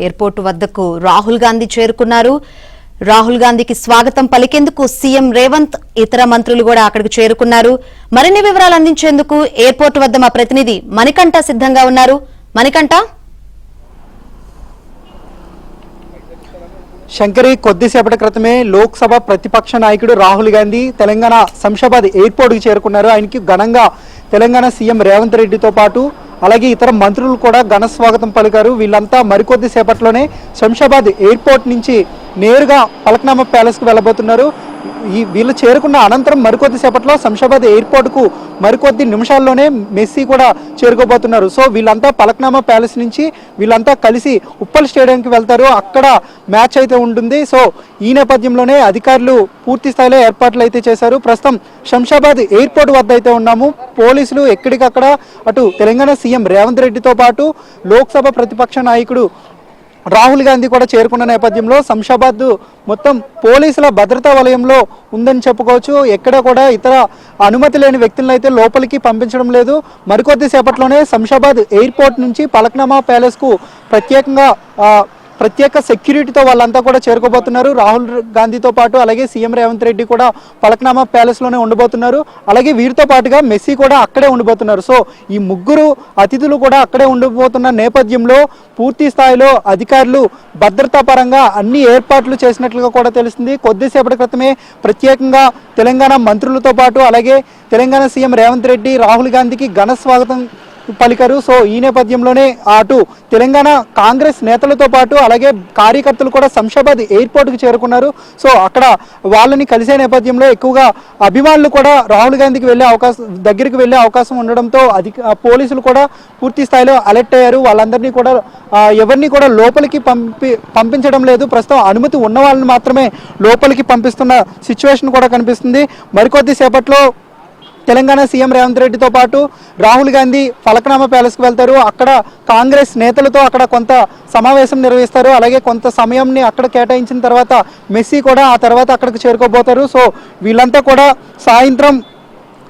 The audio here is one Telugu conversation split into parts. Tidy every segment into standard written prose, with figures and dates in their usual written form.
ఎయిర్పోర్ట్ వద్దకు రాహుల్ గాంధీ చేరుకున్నారు. రాహుల్ గాంధీకి స్వాగతం పలికేందుకు సీఎం రేవంత్ ఇతర మంత్రులు కూడా అక్కడికి చేరుకున్నారు. మరిన్ని వివరాలు అందించేందుకు ఎయిర్పోర్ట్ వద్ద మా ప్రతినిధి మణికంఠ సిద్ధంగా ఉన్నారు. మణికంఠ, శంకరి, కొద్దిసేపటి క్రితమే లోక్సభ ప్రతిపక్ష నాయకుడు రాహుల్ గాంధీ తెలంగాణ శంషాబాద్ ఎయిర్పోర్ట్కి చేరుకున్నారు. ఆయనకి ఘనంగా తెలంగాణ సీఎం రేవంత్ రెడ్డితో పాటు అలాగే ఇతర మంత్రులు కూడా ఘన స్వాగతం పలికారు. వీళ్ళంతా మరికొద్ది సేపట్లోనే శంషాబాద్ ఎయిర్పోర్ట్ నుంచి నేరుగా పలక్నామా ప్యాలెస్కు వెళ్ళబోతున్నారు. వీళ్ళు చేరుకున్న అనంతరం మరికొద్ది సేపట్లో శంషాబాద్ ఎయిర్పోర్ట్కు మరికొద్ది నిమిషాల్లోనే మెస్సీ కూడా చేరుకోబోతున్నారు. సో వీళ్ళంతా పలక్నామా ప్యాలెస్ నుంచి వీళ్ళంతా కలిసి ఉప్పల్ స్టేడియంకి వెళ్తారు. అక్కడ మ్యాచ్ అయితే ఉంటుంది. సో ఈ నేపథ్యంలోనే అధికారులు పూర్తి స్థాయిలో ఏర్పాట్లు అయితే చేశారు. ప్రస్తుతం శంషాబాద్ ఎయిర్పోర్ట్ వద్ద అయితే ఉన్నాము. పోలీసులు ఎక్కడికక్కడ అటు తెలంగాణ సీఎం రేవంత్ రెడ్డితో పాటు లోక్సభ ప్రతిపక్ష నాయకుడు రాహుల్ గాంధీ కూడా చేరుకున్న నేపథ్యంలో శంషాబాద్ మొత్తం పోలీసుల భద్రతా వలయంలో ఉందని చెప్పుకోవచ్చు. ఎక్కడ కూడా ఇతర అనుమతి లేని వ్యక్తులను అయితే లోపలికి పంపించడం లేదు. మరికొద్ది సేపట్లోనే శంషాబాద్ ఎయిర్పోర్ట్ నుంచి పలక్నామా ప్యాలెస్కు ప్రత్యేక సెక్యూరిటీతో వాళ్ళంతా కూడా చేరుకోబోతున్నారు. రాహుల్ గాంధీతో పాటు అలాగే సీఎం రేవంత్ రెడ్డి కూడా పలక్నామా ప్యాలెస్లోనే ఉండబోతున్నారు. అలాగే వీరితో పాటుగా మెస్సీ కూడా అక్కడే ఉండిపోతున్నారు. సో ఈ ముగ్గురు అతిథులు కూడా అక్కడే ఉండిపోతున్న నేపథ్యంలో పూర్తి స్థాయిలో అధికారులు భద్రతా పరంగా అన్ని ఏర్పాట్లు చేసినట్లుగా కూడా తెలుస్తుంది. కొద్దిసేపటి క్రితమే ప్రత్యేకంగా తెలంగాణ మంత్రులతో పాటు అలాగే తెలంగాణ సీఎం రేవంత్ రెడ్డి రాహుల్ గాంధీకి ఘన స్వాగతం పలికారు. సో ఈ నేపథ్యంలోనే అటు తెలంగాణ కాంగ్రెస్ నేతలతో పాటు అలాగే కార్యకర్తలు కూడా శంషాబాద్ ఎయిర్పోర్ట్కి చేరుకున్నారు. సో అక్కడ వాళ్ళని కలిసే నేపథ్యంలో ఎక్కువగా అభిమానులు కూడా రాహుల్ గాంధీకి దగ్గరికి వెళ్ళే అవకాశం ఉండడంతో పోలీసులు కూడా పూర్తి స్థాయిలో అలర్ట్ అయ్యారు. వాళ్ళందరినీ కూడా ఎవరిని కూడా లోపలికి పంపించడం లేదు. ప్రస్తుతం అనుమతి ఉన్న వాళ్ళని మాత్రమే లోపలికి పంపిస్తున్న సిచ్యువేషన్ కూడా కనిపిస్తుంది. మరికొద్ది సేపట్లో తెలంగాణ సీఎం రేవంత్ రెడ్డితో పాటు రాహుల్ గాంధీ పలక్నామా ప్యాలెస్కి వెళ్తారు. అక్కడ కాంగ్రెస్ నేతలతో అక్కడ కొంత సమావేశం నిర్వహిస్తారు. అలాగే కొంత సమయంని అక్కడ కేటాయించిన తర్వాత మెస్సీ కూడా ఆ తర్వాత అక్కడికి చేరుకోబోతారు. సో వీళ్ళంతా కూడా సాయంత్రం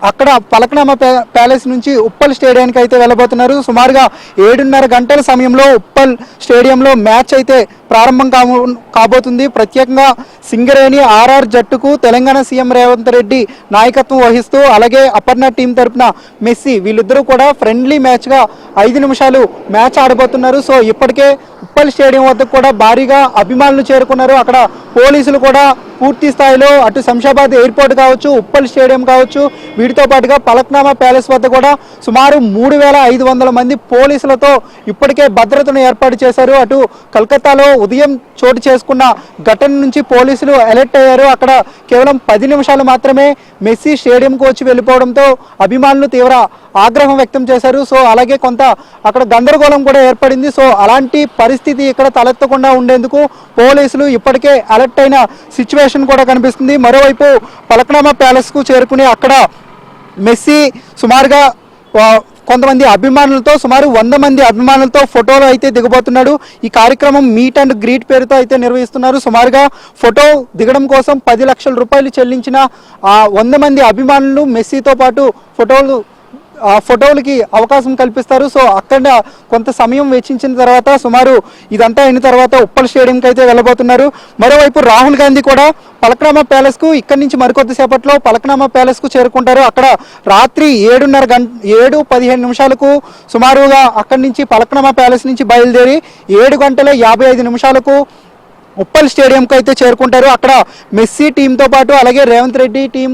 అక్కడ పలక్నామా ప్యాలెస్ నుంచి ఉప్పల్ స్టేడియానికి అయితే వెళ్ళబోతున్నారు. సుమారుగా 7:30 గంటల సమయంలో ఉప్పల్ స్టేడియంలో మ్యాచ్ అయితే ప్రారంభం కాబోతుంది. ప్రత్యేకంగా సింగరేణి ఆర్ఆర్ జట్టుకు తెలంగాణ సీఎం రేవంత్ రెడ్డి నాయకత్వం వహిస్తూ అలాగే అపర్ణ టీం తరపున మెస్సీ వీళ్ళిద్దరూ కూడా ఫ్రెండ్లీ మ్యాచ్గా 5 నిమిషాలు మ్యాచ్ ఆడబోతున్నారు. సో ఇప్పటికే ఉప్పల్ స్టేడియం వద్దకు కూడా భారీగా అభిమానులు చేరుకున్నారు. అక్కడ పోలీసులు కూడా పూర్తి స్థాయిలో అటు శంషాబాద్ ఎయిర్పోర్ట్ కావచ్చు, ఉప్పల్ స్టేడియం కావచ్చు, వీటితో పాటుగా పలక్నామా ప్యాలెస్ వద్ద కూడా సుమారు 3,500 మంది పోలీసులతో ఇప్పటికే భద్రతను ఏర్పాటు చేశారు. అటు కలకత్తాలో ఉదయం చోటు చేసుకున్న ఘటన నుంచి పోలీసులు అలర్ట్ అయ్యారు. అక్కడ కేవలం 10 నిమిషాలు మాత్రమే మెస్సీ స్టేడియంకు వచ్చి వెళ్ళిపోవడంతో అభిమానులు తీవ్ర ఆగ్రహం వ్యక్తం చేశారు. సో అలాగే కొంత అక్కడ గందరగోళం కూడా ఏర్పడింది. సో అలాంటి పరిస్థితి ఇక్కడ తలెత్తకుండా ఉండేందుకు పోలీసులు ఇప్పటికే అలర్ట్ అయిన సిచ్యువేషన్ కూడా కనిపిస్తుంది. మరోవైపు పలక్నామా ప్యాలెస్కు చేరుకుని అక్కడ మెస్సీ సుమారుగా కొంతమంది అభిమానులతో సుమారు 100 మంది అభిమానులతో ఫోటోలు అయితే దిగబోతున్నాడు. ఈ కార్యక్రమం మీట్ అండ్ గ్రీట్ పేరుతో అయితే నిర్వహిస్తున్నారు. సుమారుగా ఫోటో దిగడం కోసం 10 లక్షల రూపాయలు చెల్లించిన 100 మంది అభిమానులు మెస్సీతో పాటు ఫోటోలకి అవకాశం కల్పిస్తారు. సో అక్కడ కొంత సమయం వెచ్చించిన తర్వాత సుమారు ఇదంతా అయిన తర్వాత ఉప్పల్ స్టేడియంకి అయితే వెళ్ళబోతున్నారు. మరోవైపు రాహుల్ గాంధీ కూడా పలక్నామా ప్యాలెస్కు ఇక్కడి నుంచి మరికొద్ది సేపట్లో పలక్నామా ప్యాలెస్కు చేరుకుంటారు. అక్కడ రాత్రి 7:15 సుమారుగా అక్కడి నుంచి పలక్నామా ప్యాలెస్ నుంచి బయలుదేరి 7:55 ఉప్పల్ స్టేడియంకి అయితే చేరుకుంటారు. అక్కడ మెస్సీ టీంతో పాటు అలాగే రేవంత్ రెడ్డి టీం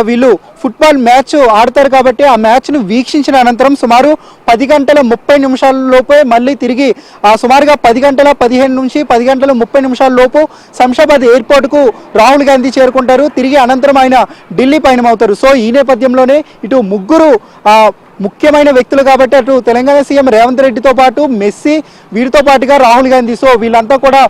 వీళ్ళు ఫుట్బాల్ మ్యాచ్ ఆడతారు కాబట్టి ఆ మ్యాచ్ను వీక్షించిన అనంతరం సుమారు 10:30 లోపే మళ్ళీ తిరిగి సుమారుగా 10:15 నుంచి 10:30 శంషాబాద్ ఎయిర్పోర్ట్కు రాహుల్ గాంధీ చేరుకుంటారు. తిరిగి అనంతరం ఆయన ఢిల్లీ పయనమవుతారు. సో ఈ నేపథ్యంలోనే ఇటు ముగ్గురు ముఖ్యమైన వ్యక్తులు కాబట్టి అటు తెలంగాణ సీఎం రేవంత్ రెడ్డితో పాటు మెస్సీ వీరితో పాటుగా రాహుల్ గాంధీ, సో వీళ్ళంతా కూడా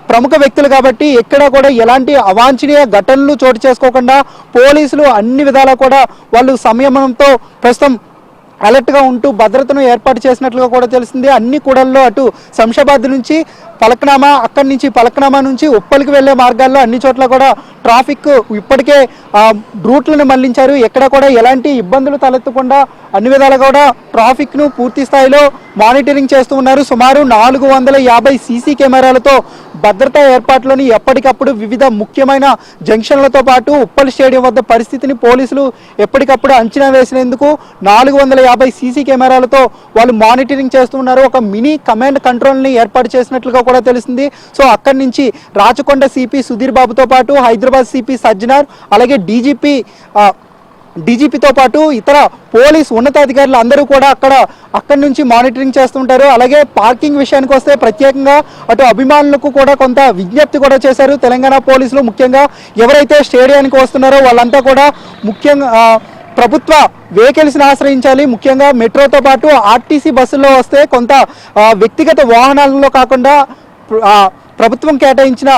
ప్రముఖ వ్యక్తులు కాబట్టి ఎక్కడ కూడా ఎలాంటి అవాంఛనీయ ఘటనలు చోటు చేసుకోకుండా పోలీసులు అన్ని విధాలా కూడా వాళ్ళు సంయమనంతో ప్రస్తుతం అలర్ట్గా ఉంటూ భద్రతను ఏర్పాటు చేసినట్లుగా కూడా తెలిసింది. అన్ని కూడల్లో అటు శంషాబాద్ నుంచి పలక్నామా, అక్కడి నుంచి పలక్నామా నుంచి ఉప్పల్కి వెళ్లే మార్గాల్లో అన్ని చోట్ల కూడా ట్రాఫిక్ ఇప్పటికే రూట్లను మళ్లించారు. ఎక్కడ కూడా ఎలాంటి ఇబ్బందులు తలెత్తకుండా అన్ని విధాలుగా కూడా ట్రాఫిక్ను పూర్తి స్థాయిలో మానిటరింగ్ చేస్తూ ఉన్నారు. సుమారు 450 సీసీ కెమెరాలతో భద్రతా ఏర్పాట్లను ఎప్పటికప్పుడు వివిధ ముఖ్యమైన జంక్షన్లతో పాటు ఉప్పల్ స్టేడియం వద్ద పరిస్థితిని పోలీసులు ఎప్పటికప్పుడు అంచనా వేసినందుకు 450 సీసీ కెమెరాలతో వాళ్ళు మానిటరింగ్ చేస్తున్నారు. ఒక మినీ కమాండ్ కంట్రోల్ని ఏర్పాటు చేసినట్లుగా కూడా తెలిసింది. సో అక్కడి నుంచి రాచకొండ సిపి సుధీర్ బాబుతో పాటు హైదరాబాద్ సిపి సజ్జనార్, అలాగే డీజీపీతో పాటు ఇతర పోలీస్ ఉన్నతాధికారులు అందరూ కూడా అక్కడి నుంచి మానిటరింగ్ చేస్తుంటారు. అలాగే పార్కింగ్ విషయానికి వస్తే ప్రత్యేకంగా అటు అభిమానులకు కూడా కొంత విజ్ఞప్తి కూడా చేశారు తెలంగాణ పోలీసులు. ముఖ్యంగా ఎవరైతే స్టేడియానికి వస్తున్నారో వాళ్ళంతా కూడా ముఖ్యంగా ప్రభుత్వ వెహికల్స్ని ఆశ్రయించాలి. ముఖ్యంగా మెట్రోతో పాటు ఆర్టీసీ బస్సుల్లో వస్తే కొంత వ్యక్తిగత వాహనాలలో కాకుండా ప్రభుత్వం కేటాయించిన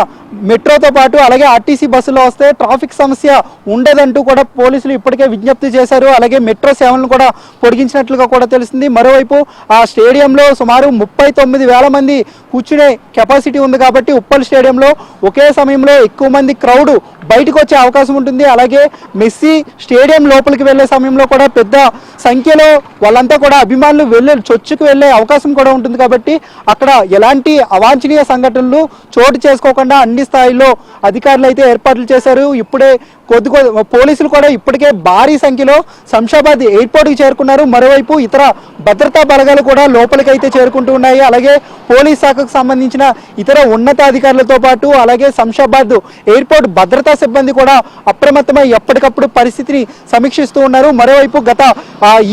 మెట్రోతో పాటు అలాగే ఆర్టీసీ బస్సులో వస్తే ట్రాఫిక్ సమస్య ఉండదంటూ కూడా పోలీసులు ఇప్పటికే విజ్ఞప్తి చేశారు. అలాగే మెట్రో సేవలను కూడా పొడిగించినట్లుగా కూడా తెలిసింది. మరోవైపు ఆ స్టేడియంలో సుమారు 39,000 మంది కూర్చునే కెపాసిటీ ఉంది కాబట్టి ఉప్పల్ స్టేడియంలో ఒకే సమయంలో ఎక్కువ మంది క్రౌడ్ బయటకు వచ్చే అవకాశం ఉంటుంది. అలాగే మెస్సీ స్టేడియం లోపలికి వెళ్లే సమయంలో కూడా పెద్ద సంఖ్యలో వాళ్ళంతా కూడా అభిమానులు చొచ్చుకు వెళ్లే అవకాశం కూడా ఉంటుంది. కాబట్టి అక్కడ ఎలాంటి అవాంఛనీయ సంఘటనలు చోటు చేసుకోకుండా అన్ని స్థాయిలో అధికారులు అయితే ఏర్పాట్లు చేశారు. ఇప్పుడే పోలీసులు కూడా ఇప్పటికే భారీ సంఖ్యలో శంషాబాద్ ఎయిర్పోర్ట్కి చేరుకున్నారు. మరోవైపు ఇతర భద్రతా బలగాలు కూడా లోపలికైతే చేరుకుంటూ ఉన్నాయి. అలాగే పోలీస్ శాఖకు సంబంధించిన ఇతర ఉన్నతాధికారులతో పాటు అలాగే శంషాబాద్ ఎయిర్పోర్ట్ భద్రతా సిబ్బంది కూడా అప్రమత్తమై ఎప్పటికప్పుడు పరిస్థితిని సమీక్షిస్తూ ఉన్నారు. మరోవైపు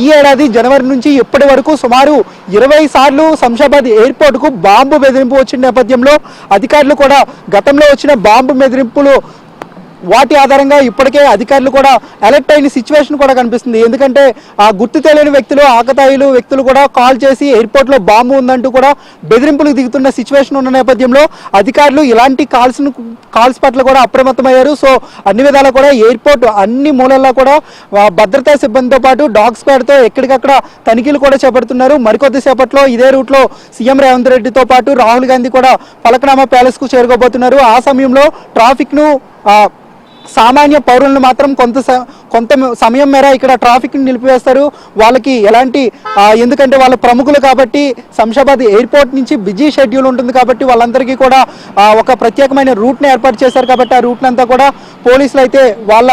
ఈ ఏడాది జనవరి నుంచి ఇప్పటి వరకు సుమారు 20 సార్లు శంషాబాద్ ఎయిర్పోర్ట్కు బాంబు బెదిరింపు వచ్చిన నేపథ్యంలో అధికారులు కూడా గతంలో వచ్చిన బాంబు బెదిరింపులు వాటి ఆధారంగా ఇప్పటికే అధికారులు కూడా అలర్ట్ అయిన సిచ్యువేషన్ కూడా కనిపిస్తుంది. ఎందుకంటే ఆ గుర్తు తెలియని వ్యక్తులు ఆకతాయిలు వ్యక్తులు కూడా కాల్ చేసి ఎయిర్పోర్ట్లో బాంబు ఉందంటూ కూడా బెదిరింపులకు దిగుతున్న సిచ్యువేషన్ ఉన్న నేపథ్యంలో అధికారులు ఇలాంటి కాల్స్ పట్ల కూడా అప్రమత్తమయ్యారు. సో అన్ని విధాలా కూడా ఎయిర్పోర్ట్ అన్ని మూలల్లో కూడా భద్రతా సిబ్బందితో పాటు డాగ్ స్క్వాడ్తో ఎక్కడికక్కడ తనిఖీలు కూడా చేపడుతున్నారు. మరికొద్ది సేపట్లో ఇదే రూట్లో సీఎం రేవంత్ రెడ్డితో పాటు రాహుల్ గాంధీ కూడా ఫలక్నామా ప్యాలెస్కు చేరుకోబోతున్నారు. ఆ సమయంలో ట్రాఫిక్ను సామాన్య పౌరులను మాత్రం కొంత సమయం మేర ఇక్కడ ట్రాఫిక్ని నిలిపివేస్తారు. వాళ్ళకి ఎలాంటి ఎందుకంటే వాళ్ళ ప్రముఖులు కాబట్టి శంషాబాద్ ఎయిర్పోర్ట్ నుంచి బిజీ షెడ్యూల్ ఉంటుంది కాబట్టి వాళ్ళందరికీ కూడా ఒక ప్రత్యేకమైన రూట్ని ఏర్పాటు చేశారు. కాబట్టి ఆ రూట్నంతా కూడా పోలీసులు అయితే వాళ్ళ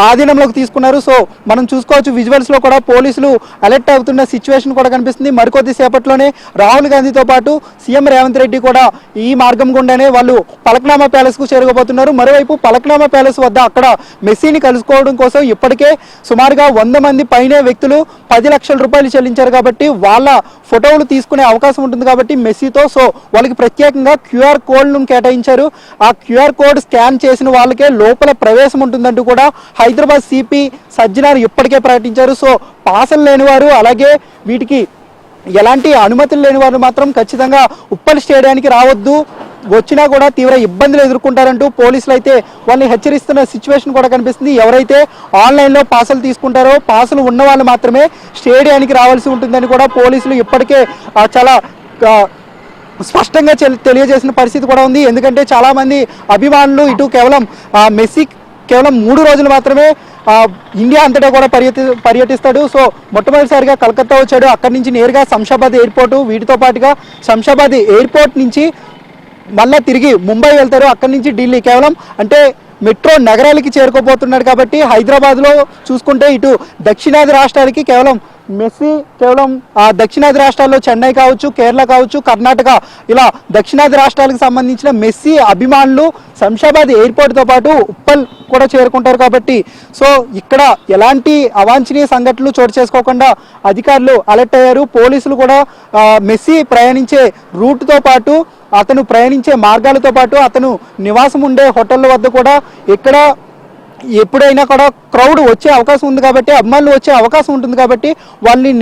ఆధీనంలోకి తీసుకున్నారు. సో మనం చూసుకోవచ్చు విజువల్స్లో కూడా పోలీసులు అలర్ట్ అవుతున్న సిచ్యువేషన్ కూడా కనిపిస్తుంది. మరికొద్ది సేపట్లోనే రాహుల్ గాంధీతో పాటు సీఎం రేవంత్ రెడ్డి కూడా ఈ మార్గం గుండానే వాళ్ళు ఫలక్నామా ప్యాలెస్కు చేరుకోబోతున్నారు. మరోవైపు ఫలక్నామా ప్యాలెస్ వద్ద అక్కడ మెస్సీని కలుసుకోవడం కోసం ఇప్పటికే సుమారుగా 100 మంది పైనే వ్యక్తులు 10 లక్షల రూపాయలు చెల్లించారు. కాబట్టి వాళ్ళ ఫోటోలు తీసుకునే అవకాశం ఉంటుంది కాబట్టి మెస్సీతో సో వాళ్ళకి ప్రత్యేకంగా QR కోడ్ను కేటాయించారు. ఆ QR కోడ్ స్కాన్ చేసిన వాళ్ళకే లోపల ప్రవేశం ఉంటుందంటూ కూడా హైదరాబాద్ సిపి సజ్జనార్ ఇప్పటికే ప్రకటించారు. సో పాసులు లేనివారు అలాగే వీటికి ఎలాంటి అనుమతులు లేని వారు మాత్రం ఖచ్చితంగా ఉప్పల్ స్టేడియానికి రావద్దు, వచ్చినా కూడా తీవ్ర ఇబ్బందులు ఎదుర్కొంటారంటూ పోలీసులు అయితే వాళ్ళని హెచ్చరిస్తున్న సిచ్యువేషన్ కూడా కనిపిస్తుంది. ఎవరైతే ఆన్లైన్లో పాసులు తీసుకుంటారో పాసులు ఉన్న వాళ్ళు మాత్రమే స్టేడియానికి రావాల్సి ఉంటుందని కూడా పోలీసులు ఇప్పటికే చాలా స్పష్టంగా తెలియజేసిన పరిస్థితి కూడా ఉంది. ఎందుకంటే చాలామంది అభిమానులు ఇటు కేవలం మెస్సీ కేవలం 3 రోజులు మాత్రమే ఇండియా అంతటా కూడా పర్యటిస్తాడు. సో మొట్టమొదటిసారిగా కలకత్తా వచ్చాడు. అక్కడి నుంచి నేరుగా శంషాబాద్ ఎయిర్పోర్టు వీటితో పాటుగా శంషాబాద్ ఎయిర్పోర్ట్ నుంచి మళ్ళీ తిరిగి ముంబై వెళ్తారు. అక్కడి నుంచి ఢిల్లీ కేవలం అంటే మెట్రో నగరాలకి చేరుకోబోతున్నాడు. కాబట్టి హైదరాబాద్లో చూసుకుంటే ఇటు దక్షిణాది రాష్ట్రాలకి కేవలం మెస్సీ కేవలం దక్షిణాది రాష్ట్రాల్లో చెన్నై కావచ్చు, కేరళ కావచ్చు, కర్ణాటక ఇలా దక్షిణాది రాష్ట్రాలకు సంబంధించిన మెస్సీ అభిమానులు శంషాబాద్ ఎయిర్పోర్ట్తో పాటు ఉప్పల్ కూడా చేరుకుంటారు. కాబట్టి సో ఇక్కడ ఎలాంటి అవాంఛనీయ సంఘటనలు చోటు చేసుకోకుండా అధికారులు అలర్ట్ అయ్యారు. పోలీసులు కూడా మెస్సీ ప్రయాణించే రూట్తో పాటు అతను ప్రయాణించే మార్గాలతో పాటు అతను నివాసం ఉండే హోటళ్ళ వద్ద కూడా ఎక్కడ ఎప్పుడైనా కూడా క్రౌడ్ వచ్చే అవకాశం ఉంది కాబట్టి, అభిమానులు వచ్చే అవకాశం ఉంటుంది కాబట్టి వాళ్ళని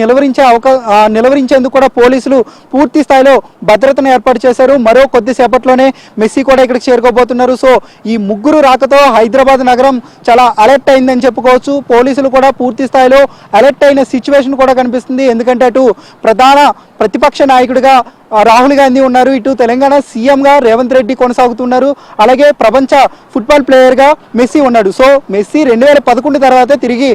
నిలువరించేందుకు కూడా పోలీసులు పూర్తి స్థాయిలో భద్రతను ఏర్పాటు చేశారు. మరో కొద్దిసేపట్లోనే మెస్సీ కూడా ఇక్కడికి చేరుకోబోతున్నారు. సో ఈ ముగ్గురు రాకతో హైదరాబాద్ నగరం చాలా అలర్ట్ అయిందని చెప్పుకోవచ్చు. పోలీసులు కూడా పూర్తి స్థాయిలో అలర్ట్ అయిన సిచ్యువేషన్ కూడా కనిపిస్తుంది. ఎందుకంటే అటు ప్రధాన ప్రతిపక్ష నాయకుడిగా రాహుల్ గాంధీ ఉన్నారు, ఇటు తెలంగాణ సీఎంగా రేవంత్ రెడ్డి కొనసాగుతున్నారు, అలాగే ప్రపంచ ఫుట్బాల్ ప్లేయర్గా మెస్సీ ఉన్నాడు. సో మెస్సీ 2011 తర్వాత తిరిగి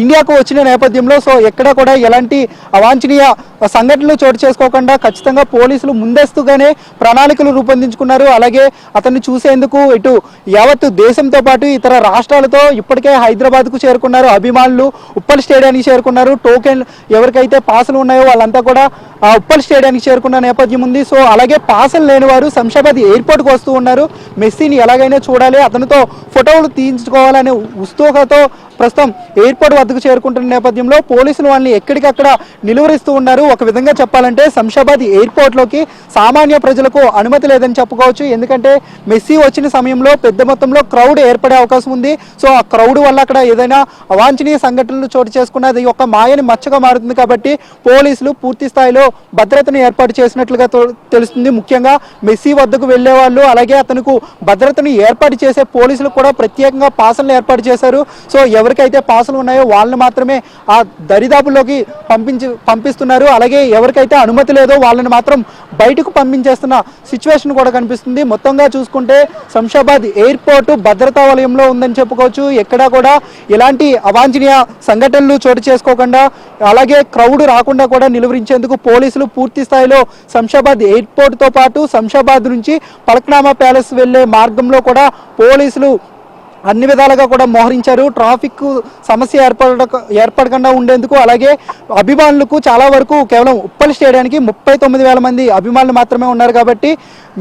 ఇండియాకు వచ్చిన నేపథ్యంలో సో ఎక్కడ కూడా ఎలాంటి అవాంఛనీయ సంఘటనలు చోటు చేసుకోకుండా ఖచ్చితంగా పోలీసులు ముందస్తుగానే ప్రణాళికలు రూపొందించుకున్నారు. అలాగే అతన్ని చూసేందుకు ఇటు యావత్ దేశంతో పాటు ఇతర రాష్ట్రాలతో ఇప్పటికే హైదరాబాద్కు చేరుకున్నారు అభిమానులు. ఉప్పల్ స్టేడియానికి చేరుకున్నారు. టోకెన్ ఎవరికైతే పాసులు ఉన్నాయో వాళ్ళంతా కూడా ఉప్పల్ స్టేడియానికి చేరుకున్న నేపథ్యం ఉంది. సో అలాగే పాసులు లేని వారు శంషాబాద్ ఎయిర్పోర్ట్కి వస్తూ ఉన్నారు. మెస్సీని ఎలాగైనా చూడాలి, అతనితో ఫోటోలు తీయించుకోవాలనే ఉత్సుకతతో ప్రస్తుతం ఎయిర్పోర్ట్ వద్దకు చేరుకుంటున్న నేపథ్యంలో పోలీసులు వాళ్ళని ఎక్కడికక్కడ నిలువరిస్తూ ఉన్నారు. ఒక విధంగా చెప్పాలంటే శంషాబాద్ ఎయిర్పోర్ట్లోకి సామాన్య ప్రజలకు అనుమతి లేదని చెప్పుకోవచ్చు. ఎందుకంటే మెస్సీ వచ్చిన సమయంలో పెద్ద మొత్తంలో క్రౌడ్ ఏర్పడే అవకాశం ఉంది. సో ఆ క్రౌడ్ వల్ల అక్కడ ఏదైనా అవాంఛనీయ సంఘటనలు చోటు చేసుకున్నది ఒక మాయని మచ్చగా మారుతుంది. కాబట్టి పోలీసులు పూర్తి స్థాయిలో భద్రతను ఏర్పాటు చేసినట్లుగా తెలుస్తుంది. ముఖ్యంగా మెస్సీ వద్దకు వెళ్లే వాళ్ళు, అలాగే అతనికి భద్రతను ఏర్పాటు చేసే పోలీసులు కూడా ప్రత్యేకంగా పాసులను ఏర్పాటు చేశారు. సో ఎవరికైతే పాసులు ఉన్నాయో వాళ్ళని మాత్రమే ఆ దరిదాపుల్లోకి పంపిస్తున్నారు. అలాగే ఎవరికైతే అనుమతి లేదో వాళ్ళని మాత్రం బయటకు పంపించేస్తున్న సిచ్యువేషన్ కూడా కనిపిస్తుంది. మొత్తంగా చూసుకుంటే శంషాబాద్ ఎయిర్పోర్టు భద్రతా వలయంలో ఉందని చెప్పుకోవచ్చు. ఎక్కడా కూడా ఎలాంటి అవాంఛనీయ సంఘటనలు చోటు చేసుకోకుండా, అలాగే క్రౌడ్ రాకుండా కూడా నిలువరించేందుకు పోలీసులు పూర్తి స్థాయిలో శంషాబాద్ ఎయిర్పోర్ట్తో పాటు శంషాబాద్ నుంచి పలక్నామా ప్యాలెస్ వెళ్లే మార్గంలో కూడా పోలీసులు అన్ని విధాలుగా కూడా మోహరించారు. ట్రాఫిక్ సమస్య ఏర్పడకుండా ఉండేందుకు, అలాగే అభిమానులకు చాలా వరకు కేవలం ఉప్పల్ స్టేడియానికి 39,000 మంది అభిమానులు మాత్రమే ఉన్నారు కాబట్టి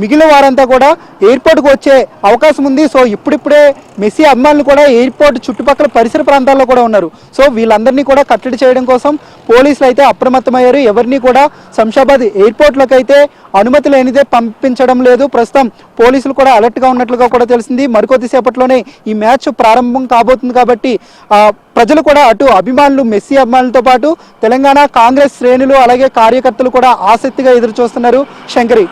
మిగిలిన వారంతా కూడా ఎయిర్పోర్ట్కి వచ్చే అవకాశం ఉంది. సో ఇప్పుడిప్పుడే మెస్సీ అభిమానులు కూడా ఎయిర్పోర్ట్ చుట్టుపక్కల పరిసర ప్రాంతాల్లో కూడా ఉన్నారు. సో వీళ్ళందరినీ కూడా కట్టడి చేయడం కోసం పోలీసులు అయితే అప్రమత్తమయ్యారు. ఎవరిని కూడా శంషాబాద్ ఎయిర్పోర్ట్లోకి అయితే అనుమతి లేనిదే పంపించడం లేదు. ప్రస్తుతం పోలీసులు కూడా అలర్ట్గా ఉన్నట్లుగా కూడా తెలిసింది. మరికొద్దిసేపట్లోనే ఈ మ్యాచ్ ప్రారంభం కాబోతుంది కాబట్టి ప్రజలు కూడా అటు అభిమానులు, మెస్సీ అభిమానులతో పాటు తెలంగాణ కాంగ్రెస్ శ్రేణులు అలాగే కార్యకర్తలు కూడా ఆసక్తిగా ఎదురు చూస్తున్నారు. శంకరి.